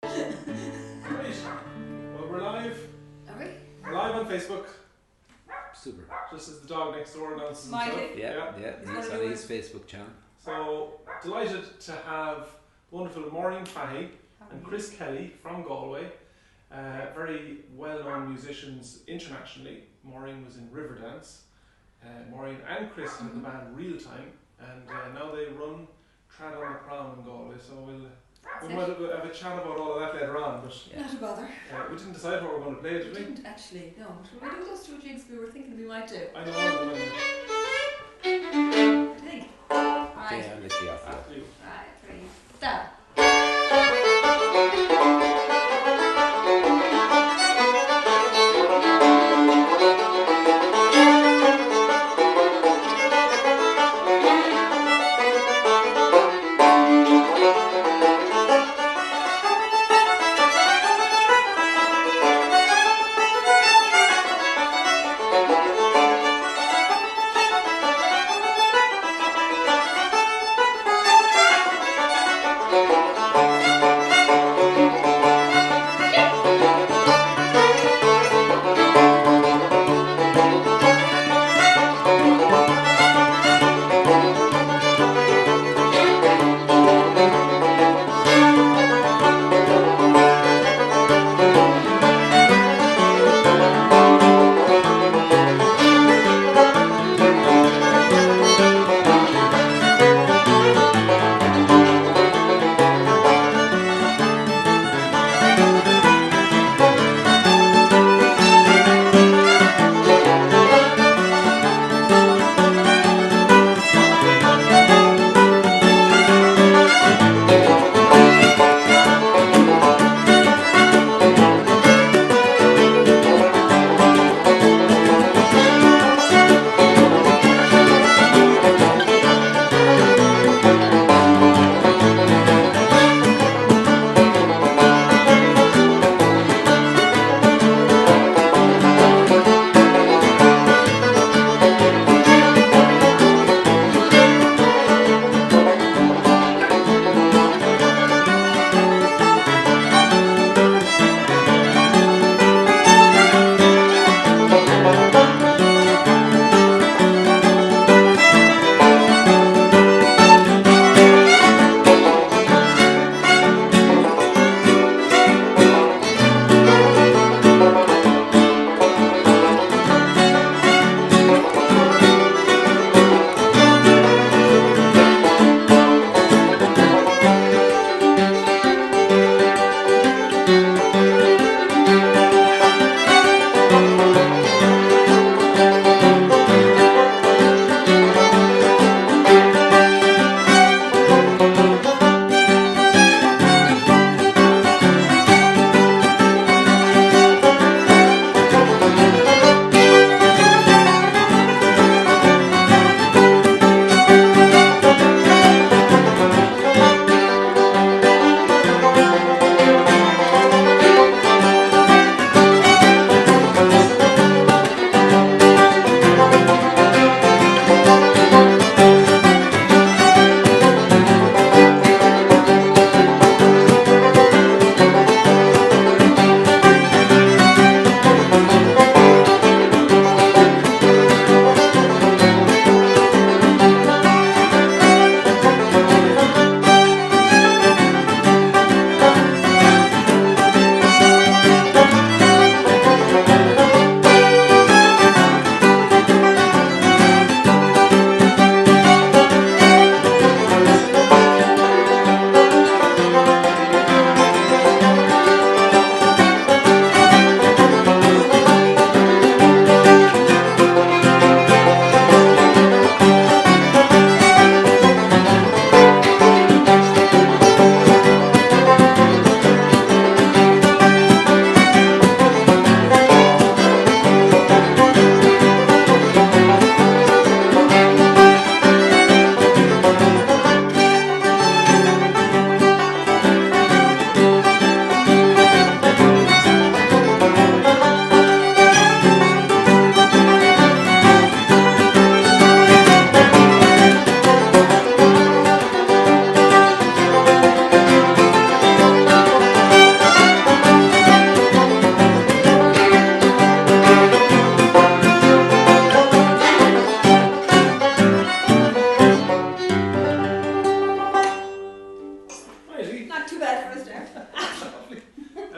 Right. Well, we're live. Are we? We're live on Facebook. Super. Just as the dog next door announces Mighty. himself. Yeah. He's on his Facebook channel. So delighted to have wonderful Mairin Fahy and Chris Kelly from Galway. Very well-known musicians internationally. Mairin was in Riverdance. Mairin and Chris had the band Real Time, and now they run Trad on the Prom in Galway. So we might have a chat about all of that later on, but Not a bother. we didn't decide what we're going to play, did We we? didn't actually, no. Should we do those two jigs we were thinking we might do? I know. I think. Right. Yeah, let's see after. After you. Right, 3, start.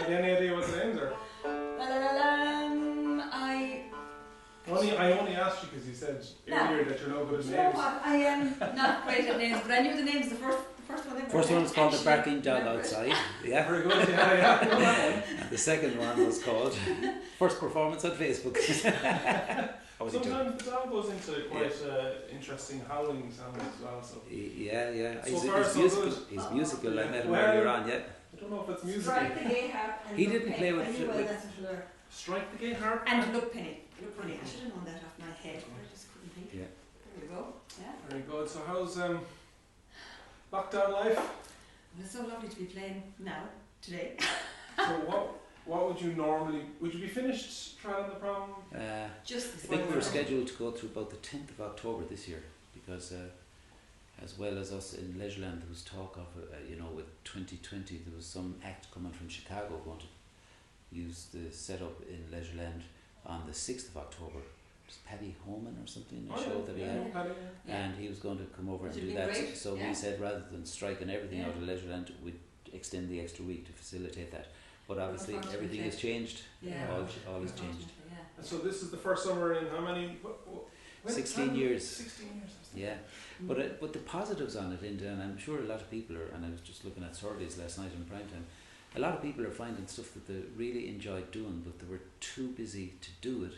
you any idea what the names are? I only asked you because you said earlier that you're no good at You know names. what? I am not great at names, but I knew the names. The first one. First one was called The Barking Dog Outside. Yeah. Very good, yeah. You know that one. And the second one was called First Performance on Facebook. How was he doing? Sometimes the dog goes into quite interesting howling sounds as well. So. Yeah. So He's far, so musical. good. He's musical. I met him Well, earlier on, yeah. I don't know if it's musical. Strike the gay harp and He look didn't play with- penny. with- That's what you learn. Strike the gay harp. And look penny. Look penny. I should have known that off my head, but I just couldn't think. Yeah. There you go. Yeah. Very good. So how's lockdown life? Well, it's so lovely to be playing now, today. So what would you normally, would you be finished trying the prom? Just I this think we were morning. scheduled to go through about the 10th of October this year because as well as us in Leisureland there was talk of, with 2020 there was some act coming from Chicago going to use the setup in Leisureland on the 6th of October. It was Paddy Homan or something, a show that he had. Paddy, And he was going to come over and Which do would be that. great, So yeah. we said rather than striking everything Yeah. out of Leisureland, we'd extend the extra week to facilitate that. But obviously Unfortunately. everything has changed. Yeah. All has changed. Yeah. And so this is the first summer in how many? When- 16 years. 16 years. Yeah. But the positives on it, and I'm sure a lot of people are, and I was just looking at surveys last night in prime time, a lot of people are finding stuff that they really enjoyed doing, but they were too busy to do it.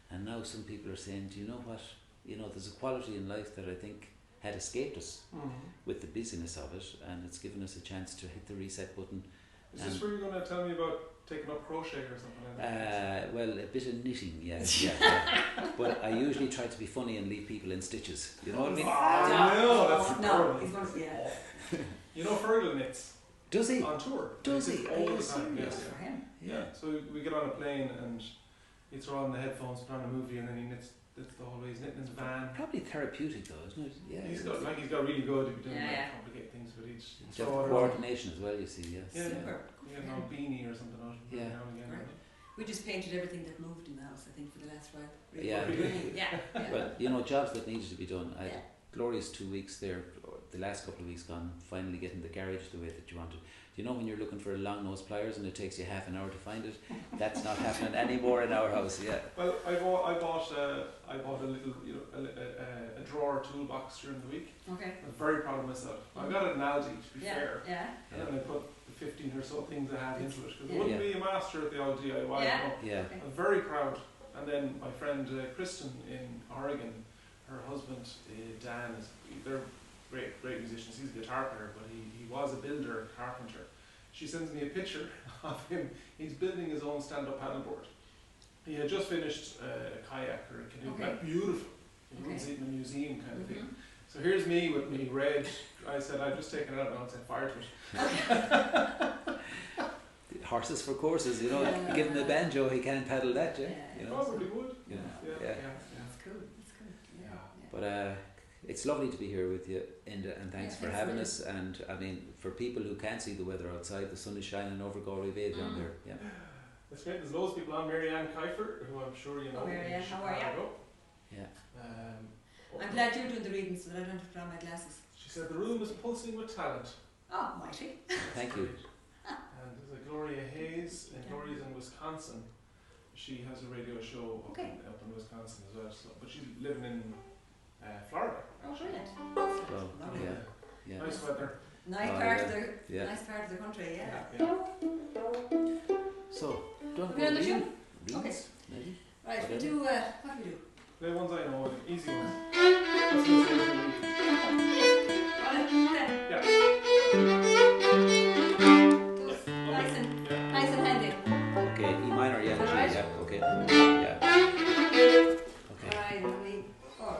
And now some people are saying, do you know what? There's a quality in life that I think had escaped us with the busyness of it, and it's given us a chance to hit the reset button. Is this where you're going to tell me about taking up crochet or something like that? Well, a bit of knitting, yeah. But I usually try to be funny and leave people in stitches. You know what I mean? No, that's No, horrible. he's going to, yeah. You know Fergal knits Does he? on tour. Does He he? knits Are all you the time. serious? Yes, For him. yeah. So we get on a plane and he throw on the headphones, put on a movie, and then he knits the whole way. He's knitting in his van. Probably therapeutic though, isn't it? Yeah. He's got really good if you don't Yeah. complicate things with each. You have coordination as well, you see, yes. Yeah. Super. You get an beanie or something on Yeah. now and again. Right. We just painted everything that moved in the house, I think, for the last while. Yeah. Yeah. Well, jobs that needed to be done. I had Yeah. a glorious 2 weeks there, or the last couple of weeks gone, finally getting the garage the way that you wanted. Do you know when you're looking for long nose pliers and it takes you half an hour to find it? That's not happening anymore in our house, yeah. Well, I bought a little, a drawer toolbox during the week. Okay. I'm very proud of myself. I got it in Aldi, to be Yeah. fair. Yeah. And then I put the 15 or so things I had into it because I Yeah. wouldn't be a master at the old DIY. Yeah. You know. Yeah. Okay. I'm very proud. And then my friend Kristen in Oregon, her husband Dan, they're great musicians. He's a guitar player, but he was a builder, carpenter. She sends me a picture of him. He's building his own stand-up paddleboard. He had just finished a kayak or a canoe. Okay. Beautiful. He Okay. runs it in a museum kind of thing. Mhm. So here's me with me red. I said I've just taken it out and I set fire to it. Horses for courses, you know. Yeah. Give him a banjo, he can't paddle that, yeah. Yeah. You know, Probably would. yeah. Yeah. Yeah. That's cool. That's cool. Yeah. Yeah. But it's lovely to be here with you, Enda, and thanks Yeah, for thanks having for us. And I mean, for people who can't see the weather outside, the sun is shining over Galway Bay down there. Yeah. That's great. There's loads of people on. Mairin Kiefer, who I'm sure you know. Oh, Mairin, in how are you? Chicago. Yeah. I'm glad you're doing the reading so that I don't have to put on my glasses. She said the room is pulsing with talent. Oh, mighty. Thank you. And there's a Gloria Hayes, and Gloria's in Wisconsin. She has a radio show up, Okay. up in Wisconsin as well. So, but she's living in Florida. Oh, brilliant. Well, Lovely. yeah. Yeah. Nice weather. Nice Oh, part yeah. of the Yeah. nice part of the country, yeah. So, do you want to We're on go the read? show? Okay. Reads, maybe? Right, Whatever. we'll do what do we do? The ones I know, the easy ones. That's what I'm saying. Yeah. Those Yeah. nice and handy. Okay, E minor, yeah. Is that right? Yeah, okay. Yeah. Okay. Alright, 3, 4.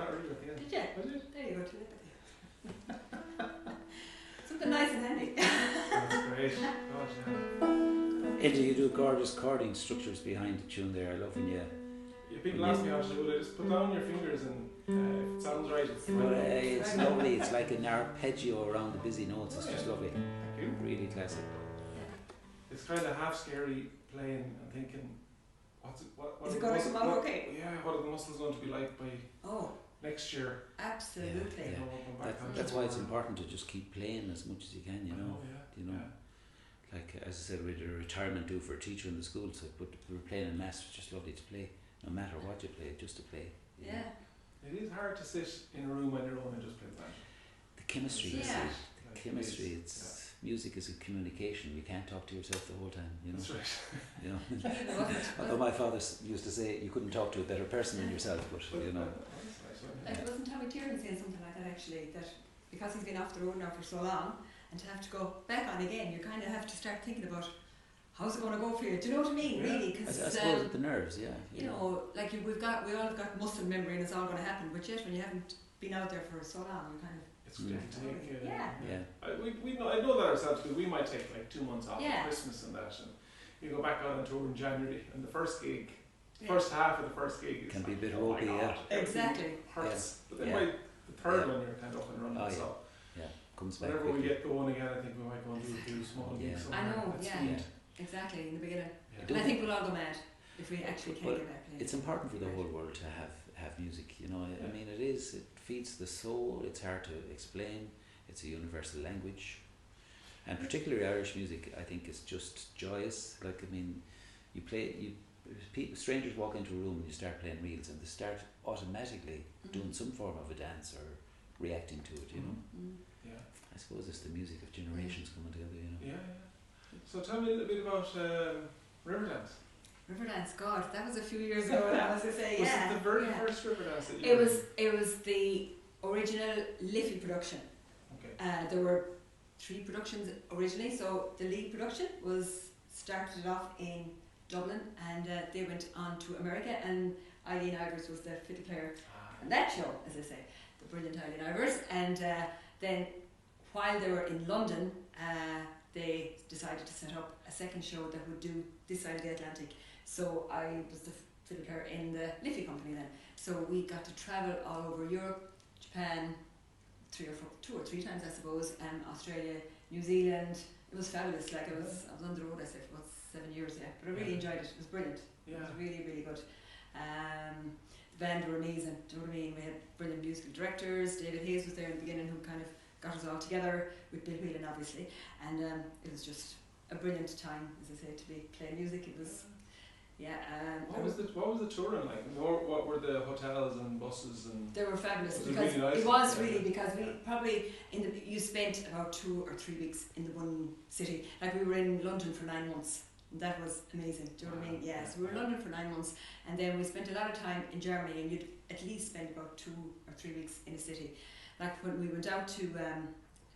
that earlier at the end. Did you? I did. There you go, telepathy. Something nice and handy. That's great. God, yeah. Ilda, you do gorgeous chording structures behind the tune there. I love when you. Yeah, people ask me how to do it. I just put down your fingers and if it sounds right, it's But, right. it's lovely. It's like an arpeggio around the busy notes. It's just lovely. Thank you. Really classic. It's kind of half scary playing and thinking, what Is are it the going to muscles- come out what- okay? Yeah, what are the muscles going to be like by Oh, next year? absolutely. Yeah. You know, going back on That's tour. why it's important to just keep playing as much as you can. You know. You know. Like as I said, we did a retirement due for a teacher in the school, so we were playing in mass. It's just lovely to play, no matter what you play, just to play. You know. Yeah. It is hard to sit in a room on your own and just play the band. The chemistry, is Yeah. it? The Like, chemistry. it is. It's music is a communication. You can't talk to yourself the whole time. You know. That's right. You know. It wasn't- Although my father used to say you couldn't talk to a better person than yourself, but you know. Like, wasn't Tommy Tiernan saying something like that actually, that because he's been off the road now for so long, and to have to go back on again, you kind of have to start thinking about how's it going to go for you. Do you know what I mean? Yeah. Really, I because suppose the nerves, yeah. you know, like we all have got muscle memory and it's all going to happen. But yet, when you haven't been out there for so long, you kind of It's good to take. Yeah. Yeah. I know that ourselves because we might take like 2 months off Yeah. for Christmas and that, and you go back out on tour in January, and the first gig, Yeah. first half of the first gig is Can be a like, bit oh my ropey, God, yeah. everything Exactly. hurts. But then Yeah. by the third Yeah. one, you're kind of up and running. Oh, yeah. So Comes back whenever we quickly. get going again, I think we might go and do a few small Yeah. gigs. I somewhere know, at yeah. speed. exactly in the beginning. Yeah. And I think we'll all go mad if we actually Well, can't get back playing. It's important for the whole world to have music, you know. I mean, it feeds the soul. It's hard to explain. It's a universal language, and particularly Irish music, I think, is just joyous. Like, I mean, strangers walk into a room and you start playing reels, and they start automatically doing some form of a dance or reacting to it, you know. Mm. Yeah. I suppose it's the music of generations coming together, you know. Yeah. So tell me a little bit about Riverdance. Riverdance, God, that was a few years ago. That was to say, Was yeah. it the very yeah. first Riverdance that you It were was. It was the original Liffey production. Okay. There were 3 productions originally. So the lead production started off in Dublin, and they went on to America. And Eileen Ivers was the fiddle player on that show, as I say, the brilliant Eileen Ivers. And then, while they were in London, they decided to set up a second show that would do this side of the Atlantic. So I was the fiddle player in the Liffey company then. So we got to travel all over Europe, Japan, 2 or 3 times I suppose, Australia, New Zealand. It was fabulous. Like I was on the road, I said, for about 7 years, yeah. But I really enjoyed it. It was brilliant. Yeah. It was really, really good. The band were amazing. Do you know what I mean? We had brilliant musical directors. David Hayes was there in the beginning, who kind of got us all together with Bill Whelan, obviously. And it was just a brilliant time, as I say, to be playing music. It was, yeah. What was the touring like? What were the hotels and buses and? They were fabulous Was it because really nice? it was Yeah. really because we Yeah. probably you spent about 2 or 3 weeks in the one city. Like we were in London for 9 months. That was amazing. Do you know what I mean? Wow. Yes, we were in London for 9 months, and then we spent a lot of time in Germany, and you'd at least spend about 2 or 3 weeks in a city. Like when we went out to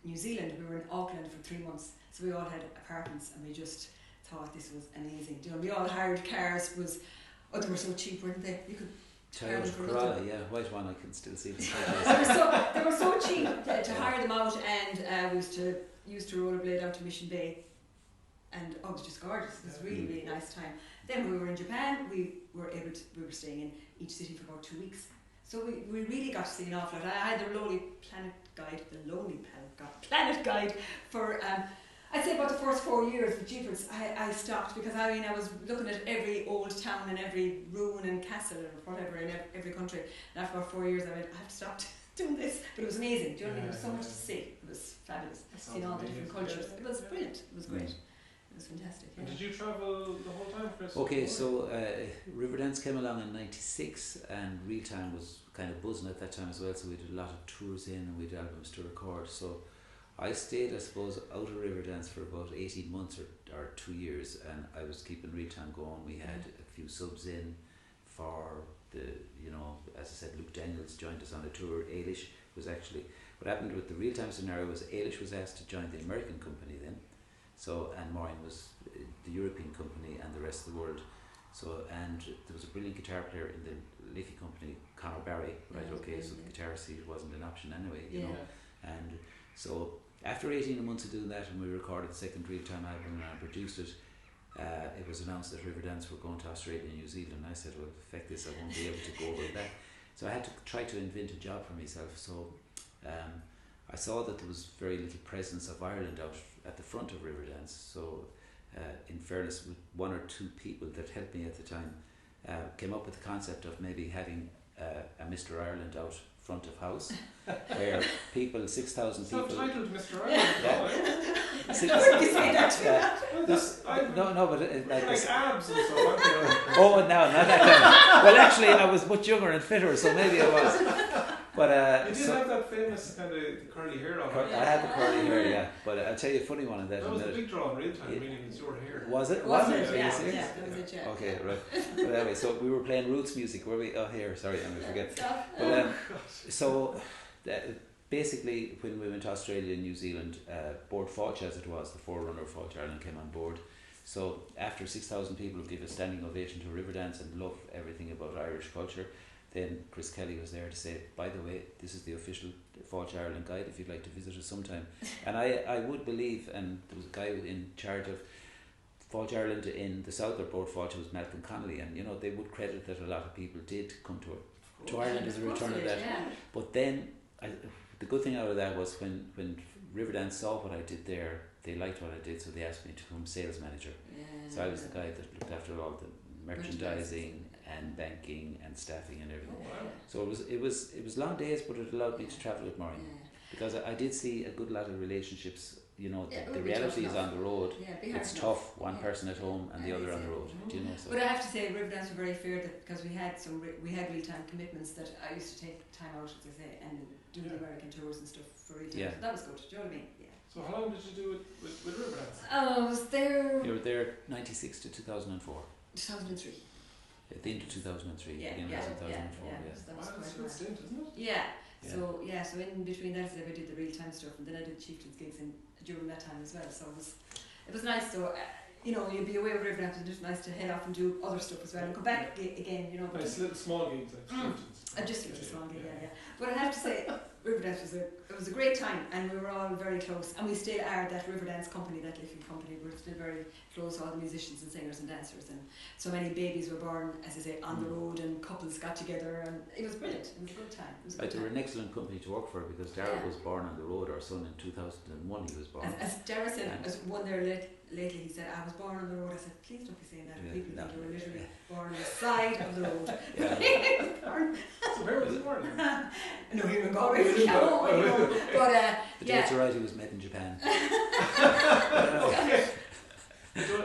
New Zealand, we were in Auckland for 3 months, so we all had apartments, and we just thought this was amazing. Do you know, we all hired cars. They were so cheap, weren't they? You could hire them Toyota for Corolla, nothing. yeah, white one. I can still see them. They were so cheap to hire them out, and we used to rollerblade out to Mission Bay, and it was just gorgeous. It was really, really nice time. Then when we were in Japan, we were staying in each city for about 2 weeks. So we really got to see an awful lot. I had the Lonely Planet Guide for I'd say about the first 4 years with Jeepers. I stopped because I was looking at every old town and every ruin and castle or whatever in every country. And after about 4 years, I went, I have to stop doing this. But it was amazing. Do you know what I mean? There was so much to see. It was fabulous. Seeing all the different cultures. It was brilliant. It was great. It was fantastic. Yeah. And did you travel the whole time, Chris? Okay, so Riverdance came along in '96, and Real Time was kind of buzzing at that time as well. So we did a lot of tours in, and we had albums to record. So I stayed, I suppose, out of Riverdance for about 18 months or 2 years, and I was keeping Real Time going. We had a few subs in for the, as I said, Luke Daniels joined us on a tour. Ailish was actually, what happened with the Real Time scenario was Ailish was asked to join the American company then. So, and Mairin was the European company, and the rest of the world So, and there was a brilliant guitar player in the Liffey company, Conor Barry, right? Yeah, Okay, so the brilliant. guitar seat wasn't an option anyway, you Yeah. know. And so after 18 months of doing that, and we recorded the second real time album and I produced it, it was announced that Riverdance were going to Australia and New Zealand. I said, well, feck this, I won't be able to go over that. So I had to try to invent a job for myself. So I saw that there was very little presence of Ireland out at the front of Riverdance. So in fairness, with one or two people that helped me at the time, came up with the concept of maybe having a Mr. Ireland out front of house, where people, 6,000 people. Subtitled Mr. Ireland. Yeah. Where did you say that? No, but like this, abs and stuff. aren't they? oh no, not that kind. Well, actually, I was much younger and fitter, so maybe I was. But you did have that famous kind of curly hair on. I had the curly hair, yeah. But I'll tell you a funny one on that. That was the big draw in real time. Really, was your hair. Was it? Was it? Are you Yeah, serious? yeah, that was it, yeah. Okay, right. But anyway, so we were playing roots music. Were we? Oh, here. Sorry, I'm gonna forget. But so basically, when we went to Australia and New Zealand, Board Fáilte, as it was, the forerunner of Fáilte Ireland, came on board. So after 6,000 people give a standing ovation to Riverdance and love everything about Irish culture, then Chris Kelly was there to say, by the way, this is the official Fáilte Ireland guide if you'd like to visit us sometime. And I would believe, and there was a guy in charge of Fáilte Ireland in the south of Board Fáilte was Malcolm Connolly, and you know they would credit that a lot of people did come to Ireland as a return of that. Yeah. But then the good thing out of that was when Riverdance saw what I did there, they liked what I did, so they asked me to become sales manager. Yeah. So I was the guy that looked after all the merchandising and banking and staffing and everything. Oh, wow. So it was long days, but it allowed me to travel with Mairin, because I did see a good lot of relationships. You know, the reality is on the road. Yeah, it'd be hard it's enough. tough, one person at home and the other on the road. Do you know? So But I have to say, Riverdance were very fair because we had real time commitments that I used to take time out, as I say, and do the American tours and stuff for real time. Yeah. So that was good. Do you know what I mean? Yeah. So how long did you do it with Riverdance? I was there. you were there 96 to 2004. 2003. At the end of 2003, Yeah, beginning yeah, of 2004. yeah. So that was Wow, that's a quite good nice. stint, isn't it? Yeah. Yeah. So in between that, I did the real time stuff, and then I did Chieftains gigs during that time as well. So it was nice. So you know, you'd be away with Riverdance, and it's nice to head off and do other stuff as well, and come back again. You know, but Nice little small gigs like Chieftains. just a small gig, yeah. But I have to say, Riverdance was a great time, and we were all very close, and we still are that Riverdance company, that Liffey company. We're still very close, all the musicians and singers and dancers, and so many babies were born, as I say, on the road, and couples got together, and it was brilliant. It was a good time. It was a good They were time. an excellent company to work for, because Darragh was born on the road. Our son in 2001, he was born. As Darragh said, as one there lately, he said, I was born on the road. I said, please don't be saying that. Yeah, People no. think you were literally born on the side of the road. Yeah. So where was it born? No, he was Galway. But The yeah. date's alright, he was met in Japan. Okay.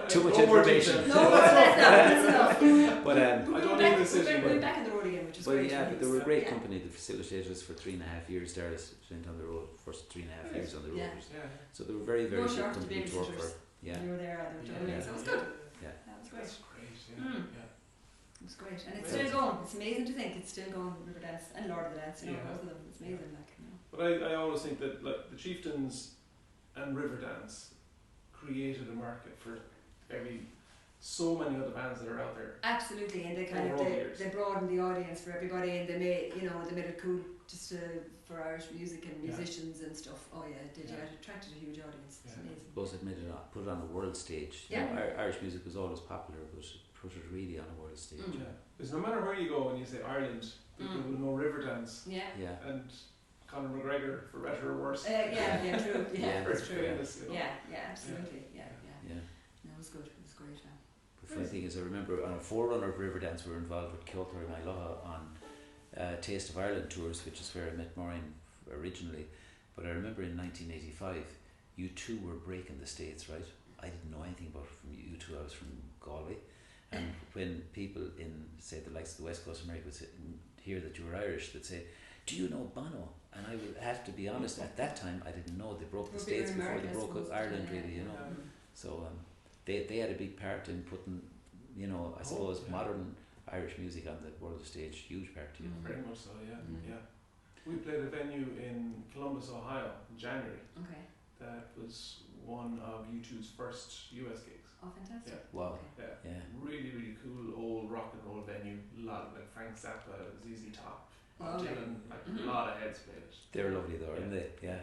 Too much No more information. detail. No, that's enough. But I don't need this We're anymore. back in the road again, which is But great. yeah, but they were a great company. They facilitated us for 3.5 years. Darragh spent on the road, first 3.5 years on the road. Yeah. Yeah. So they were very, very No good short of company to work for. babysitters. Yeah. You were there, they were Yeah. so it was good. Yeah. That was great. That's great. Yeah. Mm. Yeah. It was great. And it's Right. still going. It's amazing to think it's still going with Riverdance and Lord of the Dance, you know, Yeah. both of them. It's amazing, like, you know. But I always think that like the Chieftains and Riverdance created a market for so many other bands that are out there. Absolutely, and they they broadened the audience for everybody, and they made it cool just for Irish music and musicians and stuff. Oh yeah, it did. Yeah. It attracted a huge audience. It's amazing. Both it made it put it on a world stage. Yeah. You know, Irish music was always popular, but put it really on a world stage. Mm. Yeah. Because no matter where you go and you say Ireland, people will know Riverdance Yeah. Yeah. and Conor McGregor, for better or worse. Yeah, true. Yeah, Yeah. that's true. Famous, you know. Yeah, absolutely. Yeah. Yeah. No, it was good. It was great. The funny thing is, I remember on a forerunner of Riverdance, we were involved with Kilcar and Iloha on Taste of Ireland tours, which is where I met Mairin originally. But I remember in 1985, you two were breaking the States, right? I didn't know anything about it from you two. I was from Galway. And when people in, say, the likes of the West Coast of America would hear that you were Irish, they'd say, do you know Bono? And I would have to be honest, at that time, I didn't know they broke the States before they broke Ireland, really, you know. So they had a big part in putting, you know, I suppose modern Irish music on the world stage, huge part, you know. Very much so, yeah. Yeah. We played a venue in Columbus, Ohio in January. Okay. That was one of U2's first US gigs. Oh, fantastic. Wow. Yeah. Yeah. Really, really cool old rock and roll venue. A lot of, like Frank Zappa, ZZ Top, Bob Lovely. Dylan, like a lot of heads played it. They're lovely though, aren't they? Yeah.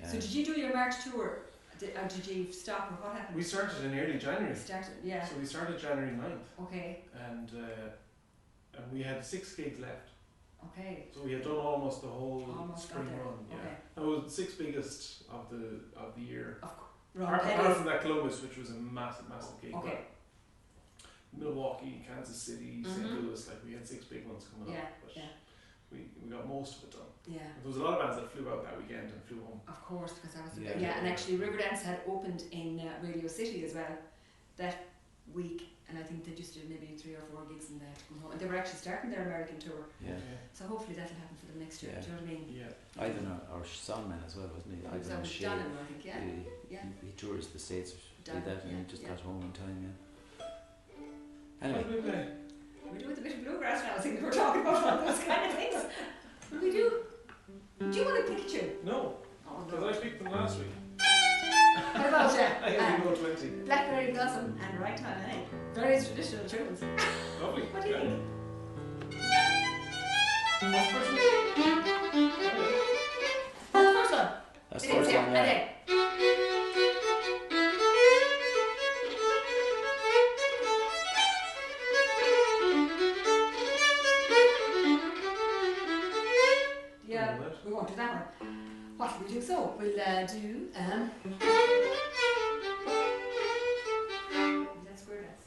So did you do your March tour? Or did you stop, or what happened? We started in early January. Yeah. So we started January 9th. Okay. And we had 6 gigs left. Okay. So we had done almost the whole Almost spring got there. run. Yeah. Okay. That was the 6th biggest of the year. Wrong Apart from that Columbus, which was a massive gig. Okay. Milwaukee, Kansas City, St. Mhm. Louis, like we had 6 big ones coming Yeah, up. But yeah. we got most of it done. Yeah. There was a lot of bands that flew out that weekend and flew home. Of course, because that was the Yeah. big, and actually Riverdance had opened in Radio City as well that week, and I think they just did maybe 3 or 4 gigs in there to come home, and they were actually starting their American tour. Yeah. So hopefully that'll happen for them next year. Yeah. Do you know what I mean? Yeah. Ivan, our songman as well, wasn't he? So Ivan it was Shea. Dunham, I think. Yeah. Yeah. He tours the States, did that, and he just got home in time. Yeah. What Anyway. did we play? We're doing a bit of bluegrass now. I think we're talking about all those kind of things. Will we do? Do you want to pick a tune? No, Oh because I picked them last week. What about you? I had to go 20. Blackberry Blossom and Right Time and Egg. Very traditional tunes. Lovely. What do you think? What's the first one? What's the first one? That's It the is, first yeah, one, and yeah. Egg. Yeah, we won't do that one. What will we do? So we'll do that's square dance.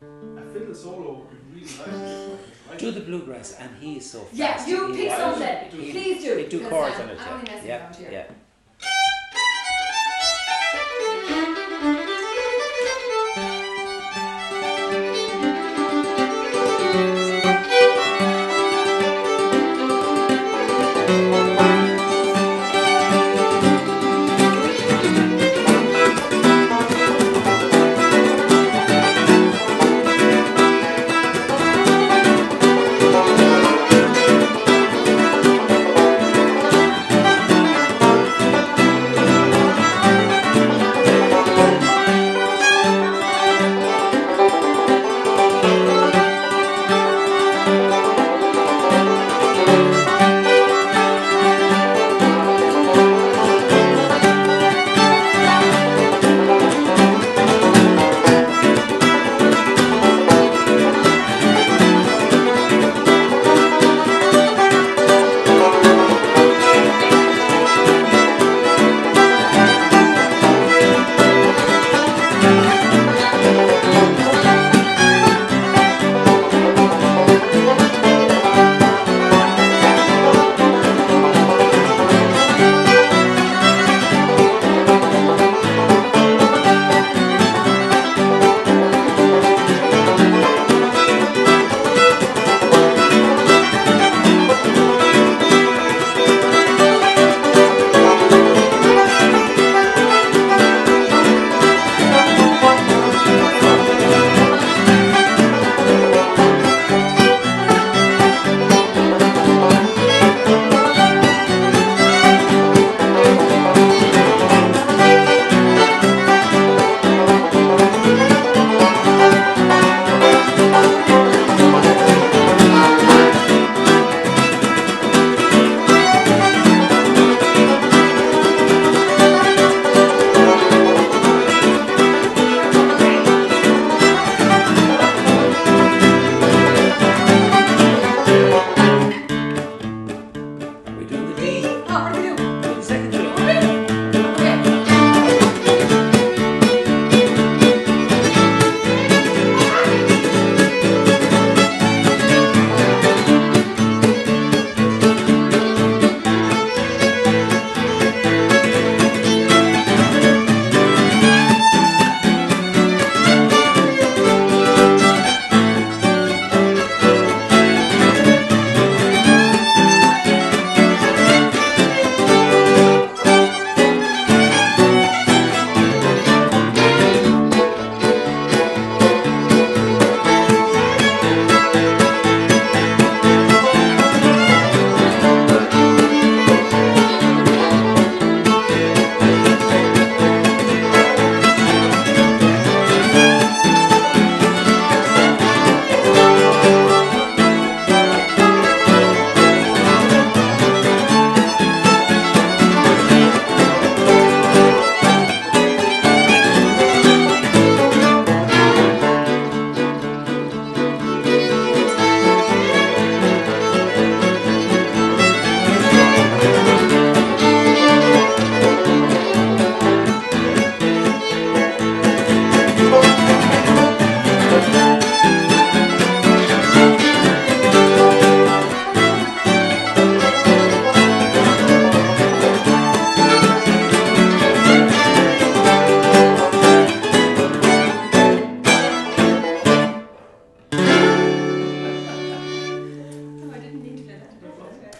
A fiddle solo would be really nice. Right? Do the bluegrass, and he is so fast. Yeah, you He- pick I- something. do- Please do. He do because, chords on it, I'm only messing yeah. around here. Yeah.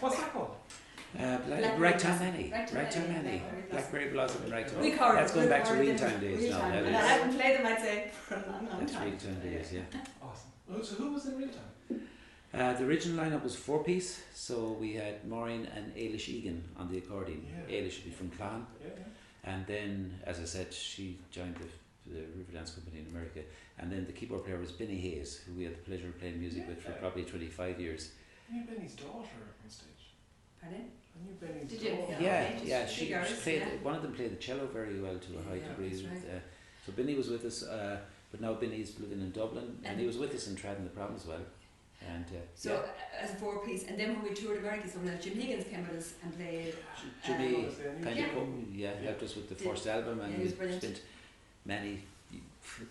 What's that called? Ragtime Annie. Blackberry Blossom and Ragtime. That's going back to real-time days now. And I haven't played them, I'd say, for a long That's time. real-time days, yeah. Awesome. Oh, so who was in real time? The original lineup was 4-piece, so we had Mairin and Ailish Egan on the accordion. Yeah. Ailish would be from Clan, and then, as I said, she joined the River Dance Company in America, and then the keyboard player was Benny Hayes, who we had the pleasure of playing music with for probably 25 years. I knew Benny's daughter on stage. Pardon? I knew Benny's Did you? daughter. Yeah, she girls, played. yeah. One of them played the cello very well to a high degree. that's right. So Benny was with us, but now Benny's living in Dublin, and he was with us in Tradden the Prom as well. And as a 4-piece, and then when we toured America, so when Jim Higgins came with us and played. Jimmy kind Yeah. of helped us with the first album, and he was we brilliant. spent many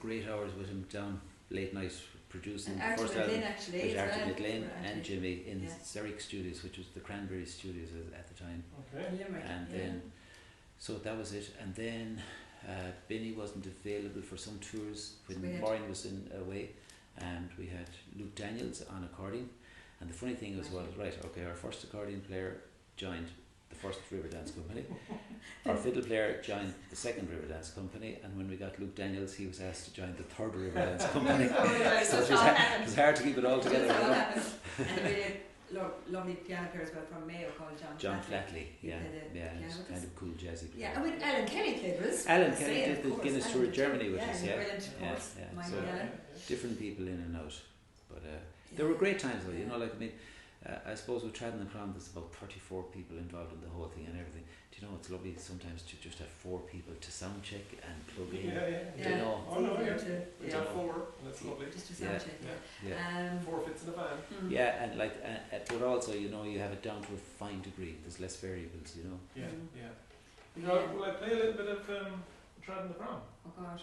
great hours with him down late nights producing And the Archie first album. McLean actually With as Archie well. McLean For and Archie. Jimmy in Yeah. Zerrick Studios, which was the Cranberry Studios at the time. Okay. In Limerick, And yeah. then, so that was it. And then Benny wasn't available for some tours when So we had- Maureen was away, and we had Luke Daniels on accordion. And the funny thing was, our first accordion player joined the first River Dance Company. Our fiddle player joined the second River Dance Company, and when we got Luke Daniels, he was asked to join the third River Dance Company. So it was hard to keep it all together. That's all happened. And a really lovely piano player as well from Mayo called John Flatley, He yeah, played the yeah, piano he's with kind us. of cool jazzy player. Yeah, I mean, Alan Kelly played with us. Alan I'd Kelly say, did of the course. Guinness Alan Tour of did Germany too. with us, yeah. Brilliant, of course. Yeah. Mine, So yeah. different people in and out, but there were great times though. You know, like I mean, I suppose with Tradden and Prom, there's about 34 people involved in the whole thing and everything. Do you know, it's lovely sometimes to just have 4 people to sound check and plug in. Yeah. You know. Oh no, It's yeah. easier We to- have 4, and that's lovely. Just to sound check. Yeah. 4 fits in a van. Yeah, and like, but also, you know, you have it down to a fine degree. There's less variables, you know. Yeah, Mm. yeah. Yeah. Will I play a little bit of Tradden the Prom? Oh God,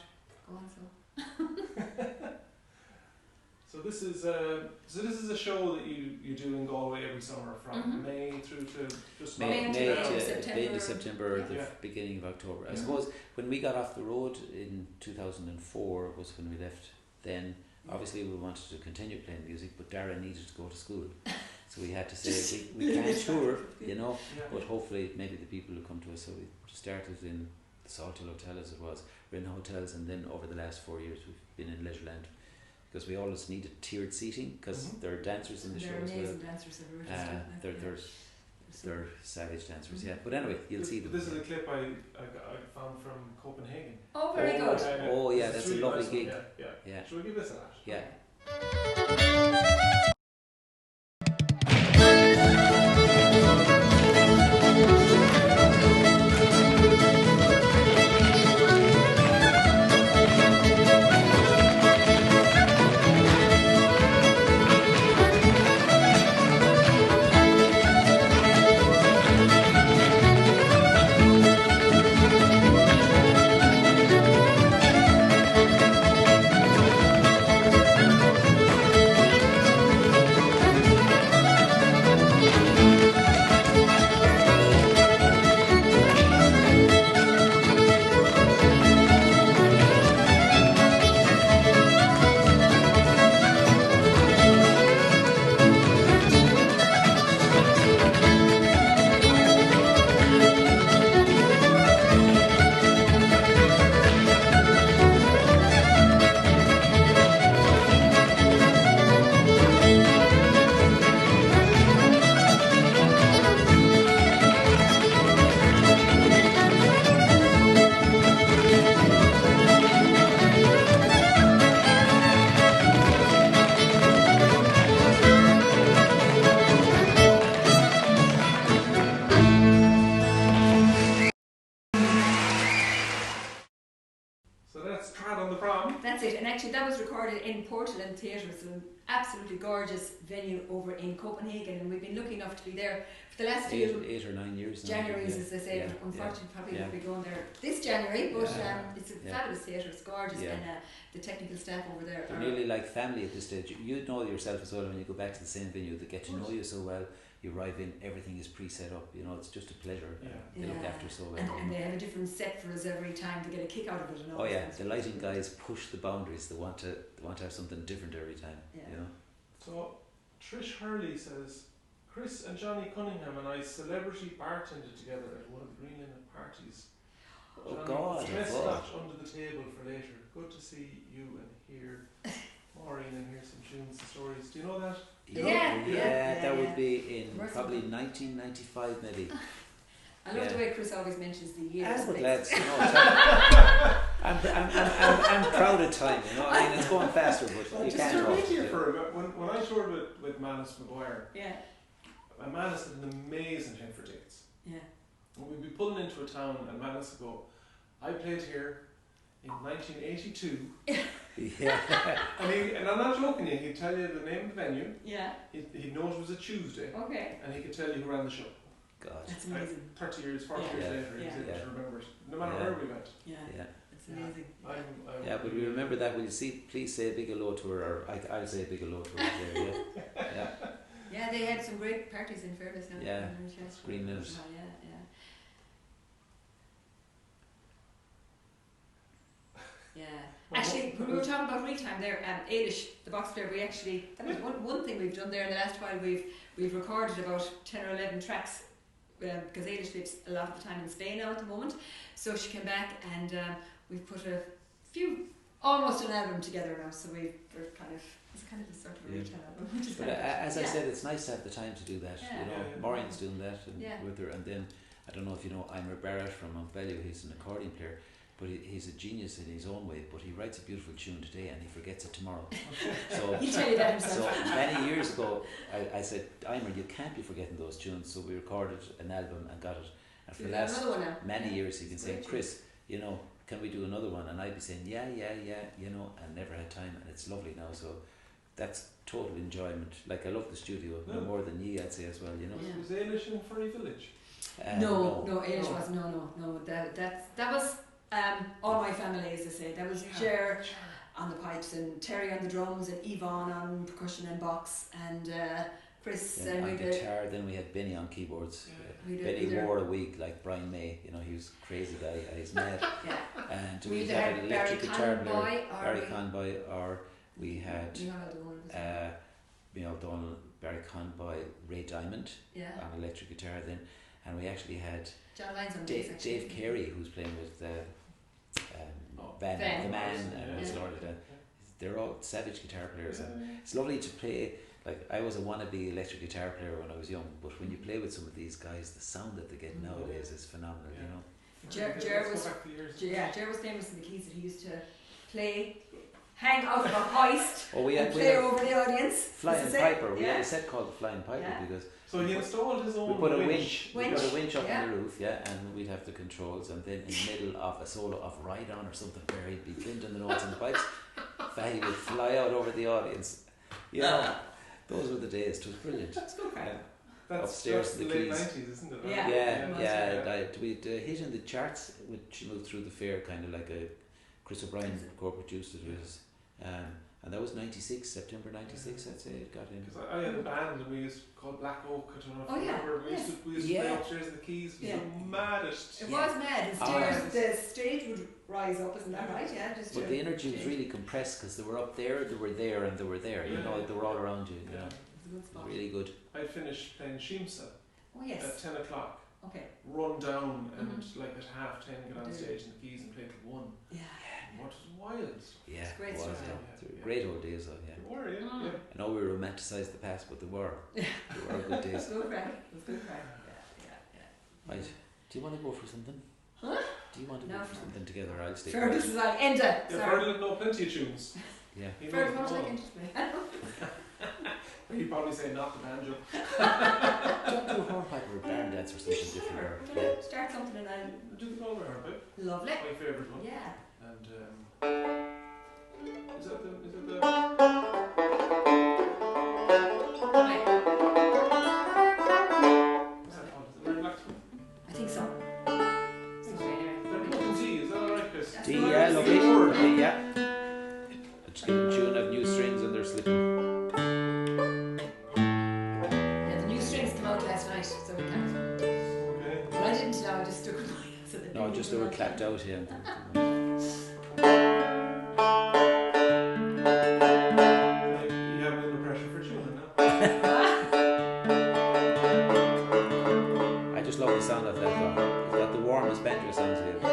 go on so. So this is a show that you do in Galway every summer from Mhm. May through to just May about- to May to September, Yeah. the Yeah. beginning of October. I Yeah. suppose when we got off the road in 2004 was when we left. Then obviously we wanted to continue playing music, but Dara needed to go to school, so we had to say we can't tour, you know. Yeah. But hopefully maybe the people will come to us. So we started in the Salt Hill Hotel as it was. We're in hotels, and then over the last 4 years we've been in Leisureland, because we always needed tiered seating, because Mhm. there are dancers in the show They're as well. amazing dancers. That were just They're savage dancers, yeah. But anyway, you'll see them. This is a clip I found from Copenhagen. Oh, very good. Oh, yeah, This that's is a really lovely nice one, gig. Yeah. Should we give this a lash? Yeah. So that's Trad on the Prom. That's it. And actually, that was recorded in Portland Theatre. It's an absolutely gorgeous venue over in Copenhagen, and we've been lucky enough to be there for the last few 8 or 9 years now. Januaries, Yeah. as they say. Yeah, But unfortunately, probably yeah. won't be going there this January. But it's a Yeah. fabulous theatre. It's gorgeous, Yeah. and the technical staff over there They're are nearly like family at this stage. You know yourself as well when you go back to the same venue. They get to know you so well. You arrive in, everything is pre-set up. You know, it's just a pleasure. Yeah. They look after so well. and they have a different set for us every time to get a kick out of it. And all Oh yeah, that. the lighting guys push the boundaries. They want to have something different every time. Yeah. You know. So Trish Hurley says Chris and Johnny Cunningham and I celebrity bartended together at one of the Green Limit parties. Oh Johnny, God, the best oh, God. batch under the table for later. Good to see you and hear Maureen and hear some tunes and stories. Do you know that? You know? Yeah, that would be in Where's probably the- 1995 maybe. I love the way Chris always mentions the years. Ah, but Like- lads, I'm proud of time, you know. I mean, it's going faster, but Well, you just can't to talk. repeat here for when I toured with Manus Maguire, Yeah, Manus had an amazing head for dates. yeah. And we'd be pulling into a town and Manus would go, I played here in 1982. Yeah. And I'm not joking you, he'd tell you the name of the venue, Yeah, he'd know it was a Tuesday, okay. and he could tell you who ran the show. God. That's amazing. 30 years, 40 Yeah. years Yeah. later, he was Yeah. able Yeah. to remember it, no matter Yeah. where we went. Yeah, Yeah. it's amazing. I'm Yeah, but we remember that. Will you see? Please say a big hello to her, or I'll say a big hello to her there. Yeah. Yeah. Yeah, they had some great parties in fairness now. Yeah. In Chester. Green Limit. Yeah, yeah. Actually, when we were talking about real time there, Ailish, the box player, we actually, that was one thing we've done there in the last while. We've recorded about 10 or 11 tracks because Ailish lives a lot of the time in Spain now at the moment. So she came back and we've put a few, almost an album together now. So we're kind of, it's kind of a sort of a real time album. Which is But kind of, as I yeah. said, it's nice to have the time to do that. Yeah. You know, Yeah, yeah. Maureen's doing that and Yeah. with her, and then I don't know if you know Eimer Barrett from Montpellier. He's an accordion player, but he's a genius in his own way. But he writes a beautiful tune today and he forgets it tomorrow. So He'll tell you that So himself. many years ago, I said, Eimer, you can't be forgetting those tunes. So we recorded an album and got it. And for We've the got last another one now. many years, he can say, Great Chris, you know, can we do another one? And I'd be saying, yeah, you know, and never had time. And it's lovely now. So that's total enjoyment. Like, I love the studio no Yeah. more than ye, I'd say as well, you know. Yeah. Was Ailish in Furry Village? No, Ailish No. was no. That was all my family, as I say. That was Ger on the pipes and Terry on the drums and Yvonne on percussion and box and Chris Then and on we did. guitar, then we had Benny on keyboards. We did Benny either- wore a wig like Brian May, you know, he was a crazy guy, he's mad. Yeah. And We we either had had an Barry electric guitar player, Conboy or Barry we- Conboy, or we had You know how the one was. you know, Donald, Barry Conboy, Ray Diamond Yeah. on electric guitar then, and we actually had John Lyons on bass, actually. Dave Carey, who's playing with Van. the Man Yeah. and his Yeah. Lord. They're all savage guitar players, and Yeah. it's lovely to play. Like, I was a wannabe electric guitar player when I was young, but when you play with some of these guys, the sound that they get nowadays is phenomenal, you know. Ger Let's was- go back to the years. Ger was famous in the keys that he used to play, hang out of a hoist Oh, we and had play over the audience. Flying This is it. Piper. We Yeah. had a set called the Flying Piper Yeah. because So he installed his we own put a winch. winch. We put a winch up yeah. on the roof, yeah, and we'd have the controls, and then in the middle of a solo of Ride On or something, where he'd be bending the notes on the pipes, Fahy would fly out over the audience. You know, those were the days. It was brilliant. That's good crack. That's Upstairs the the late keys. 90s, isn't it? Yeah. Yeah. We'd hit in the charts, which moved through the fair, kind of like a Chris O'Brien co-produced it was, and that was 96, September 96, I'd say it got in. Because I had a band and we used called Black Oak. I don't know if Oh, you yeah, remember. We used to play Yeah. upstairs in the keys. It was Yeah. the maddest. It Yeah. was mad. The Oh, stairs, the stage would rise up, isn't that right? Yeah, just But to the energy was change. really compressed because they were up there, they were there, and they were there. You know, they were all around you. You Yeah. know, It's a good it spot. was really good. I'd finished playing Shimsa Oh at yes. 10 o'clock. Okay. Run down and Mhm. like at half 10 get on Do. stage in the keys and play till 1. Yeah. What was wild. Yeah, It's great it was. stuff, Yeah. yeah. They were great old days, though. Yeah. They were, yeah. Mm. yeah. I know we romanticise the past, but they were. They were good It was days. good crack. It was good crack. Yeah. Right. Do you want to go for something? Huh? Do you want to No. go for something together? I'll stay. Fair, this is like Enda. Yeah, Sorry. Fergal know plenty of tunes. Yeah. He Fair, knows not them like all. Enda. He'd probably say not the banjo. Don't do a hornpipe or a barn dance or something different. Or, yeah. Start something and I'll. Do the Galway harp, Lovely. my favourite one. Yeah. And is that the Right. what's that called? Is it Mary Black's one? I think so. Is that alright, Chris? That's D, the yeah, one. lovely. Word. Lovely, yeah. I just get a tune of new strings and they're slipping. Yeah, the new strings came out last night, so we can't. Okay. But I didn't know, I just stuck with mine. So that No, people just they would were not- clapped out here. You have a little pressure for tuning now. banjo songs we have.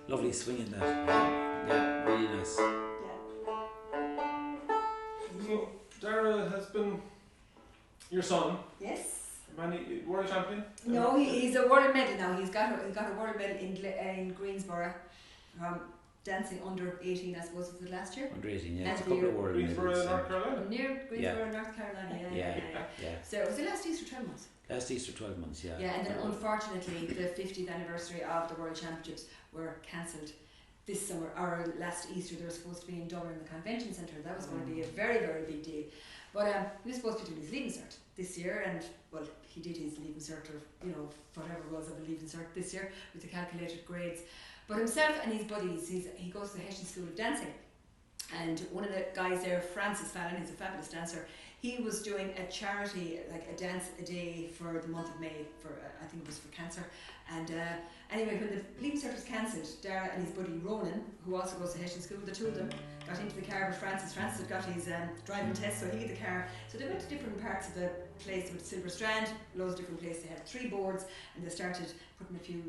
Lovely swinging that. Yeah, really nice. So, Dara has been your son. Yes. World champion? No, he's a world medal now. He got a world medal in Greensboro dancing under 18, I suppose was it last year? Under 18, yeah. It's a couple of world Greensboro, medals. North Carolina? Near Greensboro, North Carolina, yeah. So it was the last Easter 12 months. Last Easter 12 months, yeah. Yeah, and then unfortunately the 50th anniversary of the World Championships were cancelled this summer, or last Easter. They were supposed to be in Dublin, the Convention Centre. That was going to be a very, very big deal. But he was supposed to be doing his Leaving Cert this year, and well, he did his Leaving Cert, or whatever it was of a Leaving Cert this year with the calculated grades. But himself and his buddies, he goes to the Hessian School of Dancing, and one of the guys there, Francis Fallon, who's a fabulous dancer, he was doing a charity, like a dance a day for the month of May, for I think it was for cancer. And anyway, when the Leaving Cert was cancelled, Dara and his buddy Ronan, who also goes to Hessian School, the two of them got into the car with Francis. Francis had got his driving test, so he had the car. So they went to different parts of the place with Silver Strand, loads of different places. They had 3 boards, and they started putting a few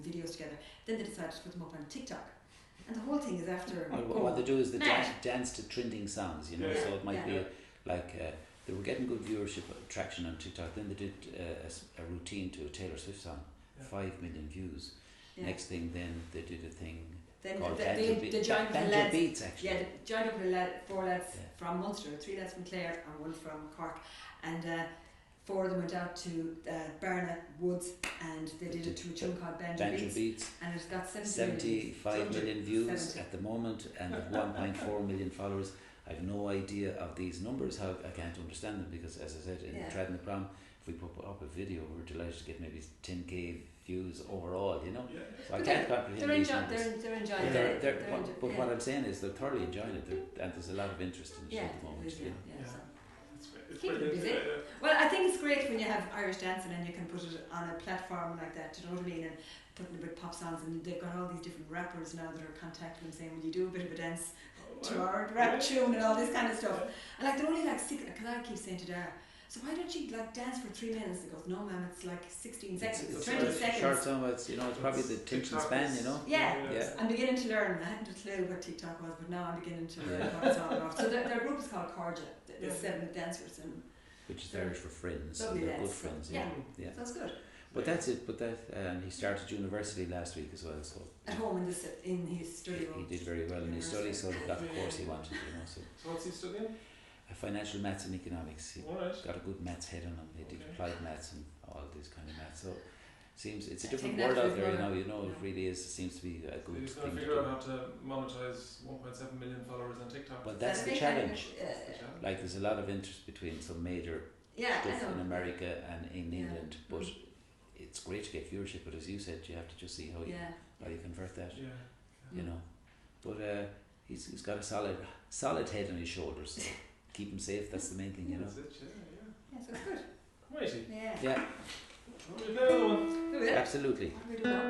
videos together. Then they decided to put them up on TikTok. And the whole thing is after. What they do is they dance to trending songs, so it might be like they were getting good viewership traction on TikTok. Then they did a routine to a Taylor Swift song, 5 million views. Yeah. Next thing, then they did a thing Then called they joined with the Banjo lads. Beats, actually. Yeah, they joined up with 4 lads Yeah. from Munster, 3 lads from Clare and 1 from Cork, and 4 of them went out to Barna Woods and they did it to a tune called Banjo Beats, and it's got 75 million views 70. at the moment, and with 1.4 million followers. I have no idea of these numbers. How I can't understand them, because, as I said, in Treading the Prom, if we put up a video, we're delighted to get maybe 10k views overall. You know, so I can't comprehend these numbers. They're enjoying it. But what I'm saying is they're thoroughly enjoying it, and there's a lot of interest in it at the moment. It is, so. It's Keep it busy. Well, I think it's great when you have Irish dancing and you can put it on a platform like that, do you know what I mean? And putting a bit of pop songs, and they've got all these different rappers now that are contacting them saying, will you do a bit of a dance to our rap tune and all this kind of stuff. And like, they're only like 6, because I keep saying to Dara, so why don't you like dance for 3 minutes? He goes, no ma'am, it's like 16 seconds, It's 20 seconds. Short song, it's probably the attention span, you know. Yeah. I'm beginning to learn. I hadn't a clue what TikTok was, but now I'm beginning to learn what it's all about. So their group is called Corja, the 7 dancers, and which is Irish for friends. Lovely, they're good friends. Yeah, yeah. That's good. But that's it. But he started university last week as well. So at home in his study room. He did very well in his study, so he got the course he wanted. You know, so what's he studying? Financial maths and economics. He right. got a good maths head on him. He did applied maths and all this kind of maths. So it's a different world out there. You know, it really is. It seems to be a good he's thing going to to figure do. out how to monetize 1.7 million followers on TikTok. Well, that's the challenge. Like, there's a lot of interest between some major stuff in America and in England, but it's great to get viewership. But as you said, you have to just see how you convert that. You know, but he's got a solid head on his shoulders. So keep him safe. That's the main thing, you know. That's it. Yeah, so it's good. Mighty. Yeah. Want me to play another one? Do it. Absolutely. What do we do now?